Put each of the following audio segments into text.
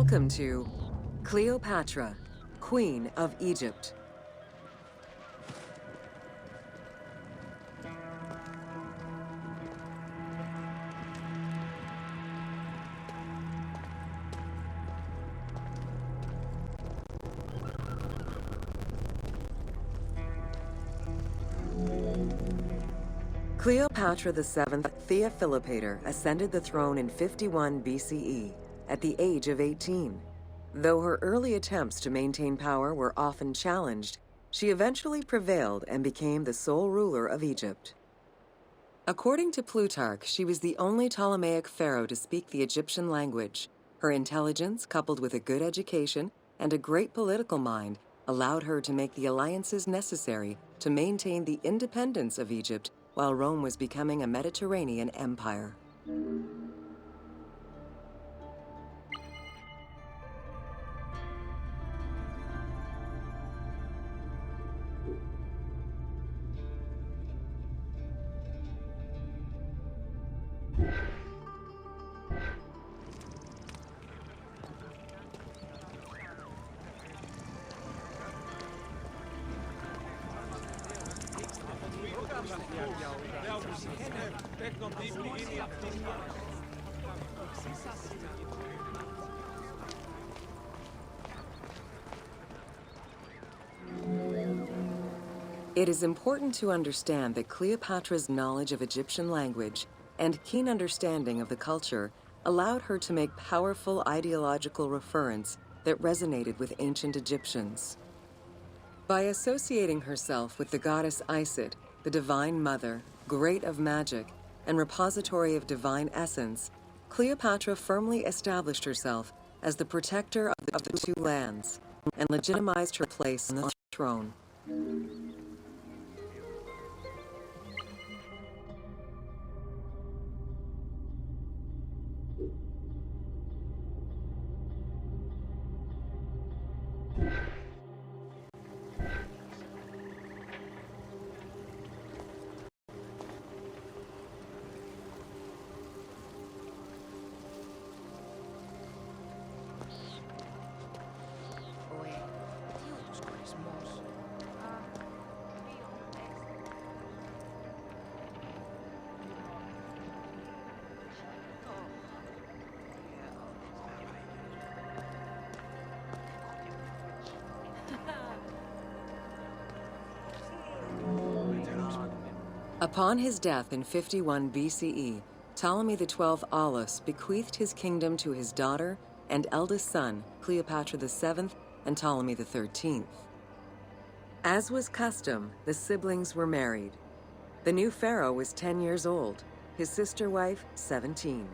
Welcome to Cleopatra, Queen of Egypt. Cleopatra VII Theophilopator ascended the throne in 51 BCE at the age of 18. Though her early attempts to maintain power were often challenged, she eventually prevailed and became the sole ruler of Egypt. According to Plutarch, she was the only Ptolemaic pharaoh to speak the Egyptian language. Her intelligence, coupled with a good education and a great political mind, allowed her to make the alliances necessary to maintain the independence of Egypt while Rome was becoming a Mediterranean empire. It is important to understand that Cleopatra's knowledge of Egyptian language and keen understanding of the culture allowed her to make powerful ideological referents that resonated with ancient Egyptians. By associating herself with the goddess Isis, the divine mother, great of magic, and repository of divine essence, Cleopatra firmly established herself as the protector of the two lands and legitimized her place on the throne. Upon his death in 51 BCE, Ptolemy XII Aulus bequeathed his kingdom to his daughter and eldest son, Cleopatra VII and Ptolemy XIII. As was custom, the siblings were married. The new pharaoh was 10 years old, his sister wife 17.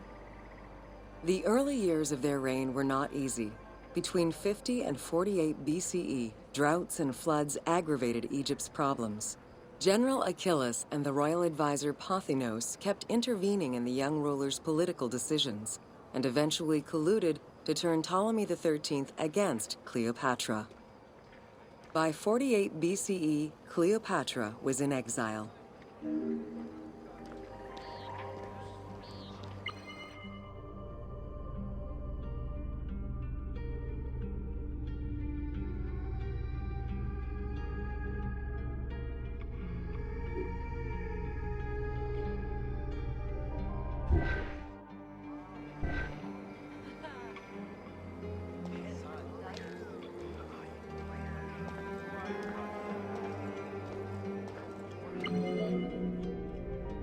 The early years of their reign were not easy. Between 50 and 48 BCE, droughts and floods aggravated Egypt's problems. General Achilles and the royal advisor Pothinos kept intervening in the young ruler's political decisions and eventually colluded to turn Ptolemy XIII against Cleopatra. By 48 BCE, Cleopatra was in exile.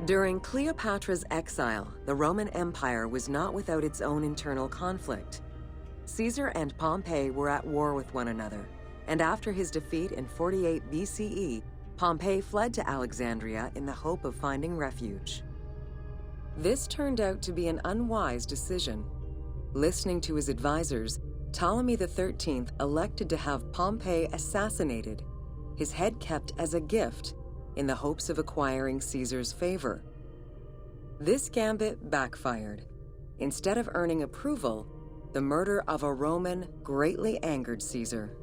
During Cleopatra's exile, the Roman Empire was not without its own internal conflict. Caesar and Pompey were at war with one another, and after his defeat in 48 BCE, Pompey fled to Alexandria in the hope of finding refuge. This turned out to be an unwise decision. Listening to his advisors, Ptolemy XIII elected to have Pompey assassinated, his head kept as a gift, in the hopes of acquiring Caesar's favor. This gambit backfired. Instead of earning approval, the murder of a Roman greatly angered Caesar.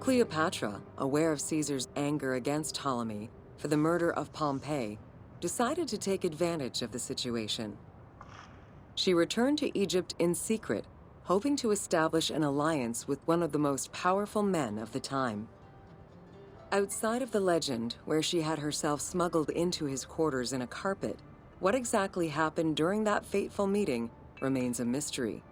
Cleopatra, aware of Caesar's anger against Ptolemy for the murder of Pompey, decided to take advantage of the situation. She returned to Egypt in secret, hoping to establish an alliance with one of the most powerful men of the time. Outside of the legend, where she had herself smuggled into his quarters in a carpet, what exactly happened during that fateful meeting remains a mystery.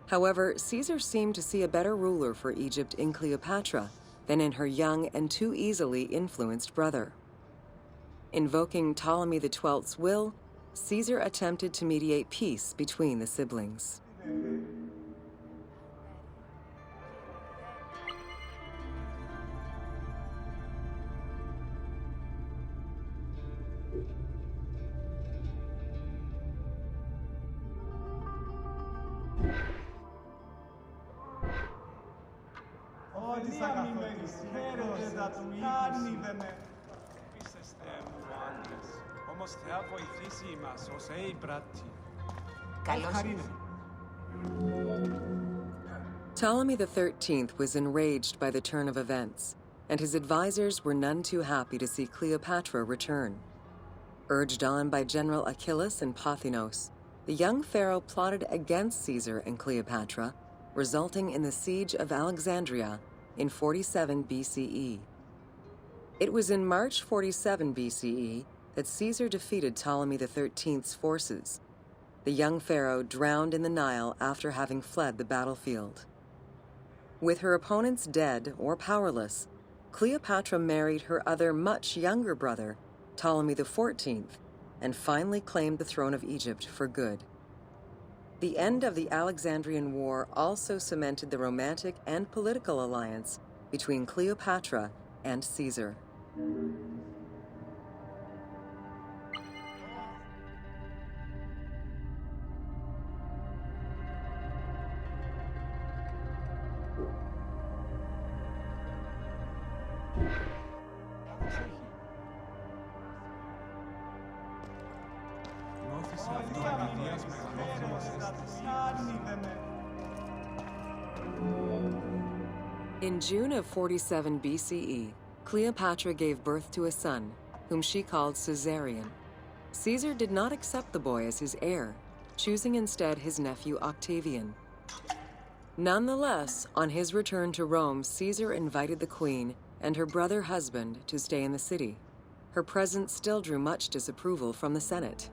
However, Caesar seemed to see a better ruler for Egypt in Cleopatra than in her young and too easily influenced brother. Invoking Ptolemy XII's will, Caesar attempted to mediate peace between the siblings. Ptolemy XIII was enraged by the turn of events, and his advisors were none too happy to see Cleopatra return. Urged on by General Achillas and Pothinos, the young pharaoh plotted against Caesar and Cleopatra, resulting in the siege of Alexandria in 47 BCE. It was in March 47 BCE that Caesar defeated Ptolemy XIII's forces. The young pharaoh drowned in the Nile after having fled the battlefield. With her opponents dead or powerless, Cleopatra married her other much younger brother, Ptolemy XIV, and finally claimed the throne of Egypt for good. The end of the Alexandrian War also cemented the romantic and political alliance between Cleopatra and Caesar. In June of 47 BCE, Cleopatra gave birth to a son, whom she called Caesarion. Caesar did not accept the boy as his heir, choosing instead his nephew Octavian. Nonetheless, on his return to Rome, Caesar invited the queen and her brother husband to stay in the city. Her presence still drew much disapproval from the Senate.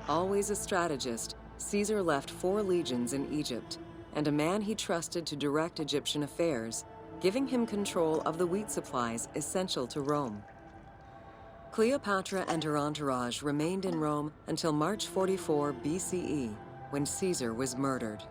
Always a strategist, Caesar left 4 legions in Egypt and a man he trusted to direct Egyptian affairs, giving him control of the wheat supplies essential to Rome. Cleopatra and her entourage remained in Rome until March 44 BCE, when Caesar was murdered.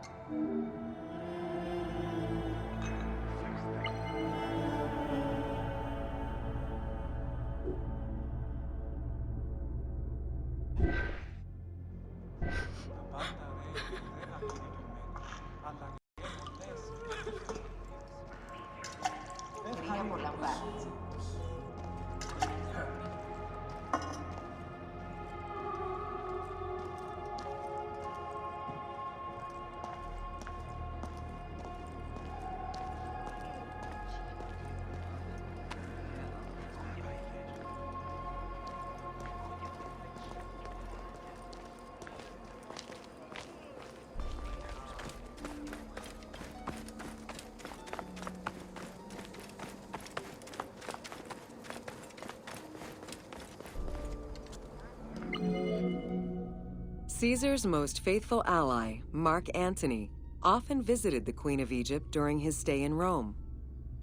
Caesar's most faithful ally, Mark Antony, often visited the Queen of Egypt during his stay in Rome.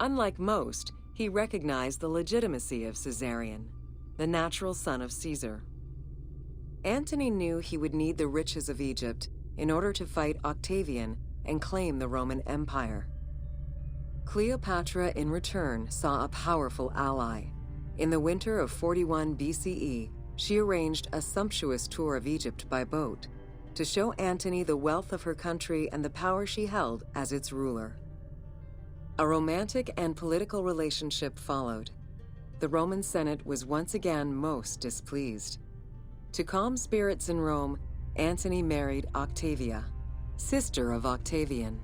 Unlike most, he recognized the legitimacy of Caesarion, the natural son of Caesar. Antony knew he would need the riches of Egypt in order to fight Octavian and claim the Roman Empire. Cleopatra, in return, saw a powerful ally. In the winter of 41 BCE, she arranged a sumptuous tour of Egypt by boat to show Antony the wealth of her country and the power she held as its ruler. A romantic and political relationship followed. The Roman Senate was once again most displeased. To calm spirits in Rome, Antony married Octavia, sister of Octavian.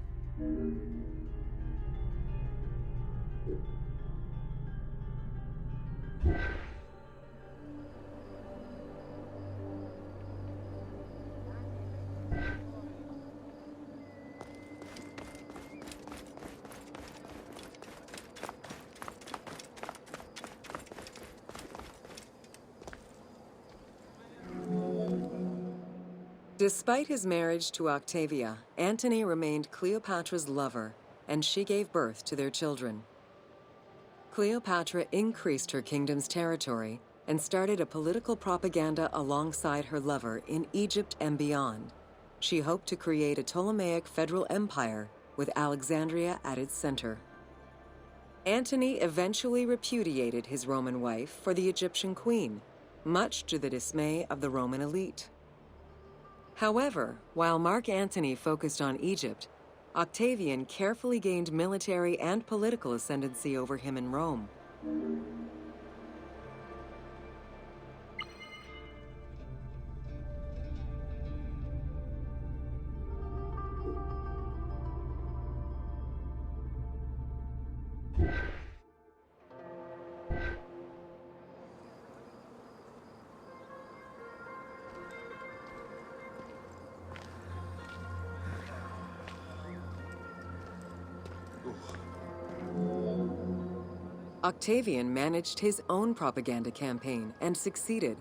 Despite his marriage to Octavia, Antony remained Cleopatra's lover, and she gave birth to their children. Cleopatra increased her kingdom's territory and started a political propaganda alongside her lover in Egypt and beyond. She hoped to create a Ptolemaic federal empire with Alexandria at its center. Antony eventually repudiated his Roman wife for the Egyptian queen, much to the dismay of the Roman elite. However, while Mark Antony focused on Egypt, Octavian carefully gained military and political ascendancy over him in Rome. Octavian managed his own propaganda campaign and succeeded.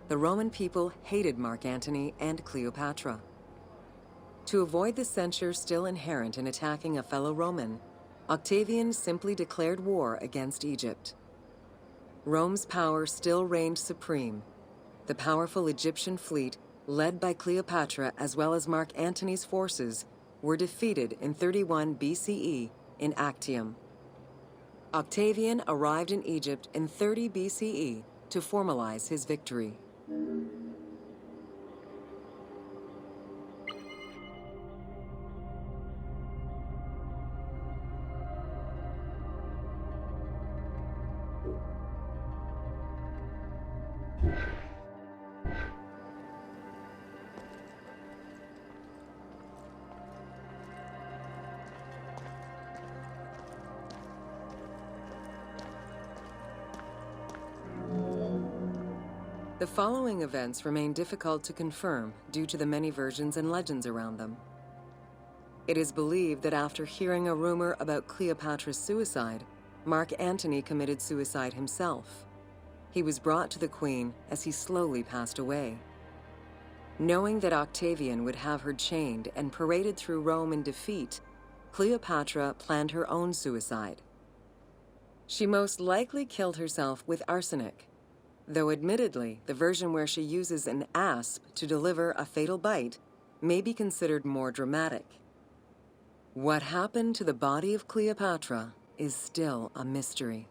The Roman people hated Mark Antony and Cleopatra. To avoid the censure still inherent in attacking a fellow Roman, Octavian simply declared war against Egypt. Rome's power still reigned supreme. The powerful Egyptian fleet, led by Cleopatra as well as Mark Antony's forces, were defeated in 31 BCE in Actium. Octavian arrived in Egypt in 30 BCE to formalize his victory. The following events remain difficult to confirm due to the many versions and legends around them. It is believed that after hearing a rumor about Cleopatra's suicide, Mark Antony committed suicide himself. He was brought to the queen as he slowly passed away. Knowing that Octavian would have her chained and paraded through Rome in defeat, Cleopatra planned her own suicide. She most likely killed herself with arsenic, though admittedly, the version where she uses an asp to deliver a fatal bite may be considered more dramatic. What happened to the body of Cleopatra is still a mystery.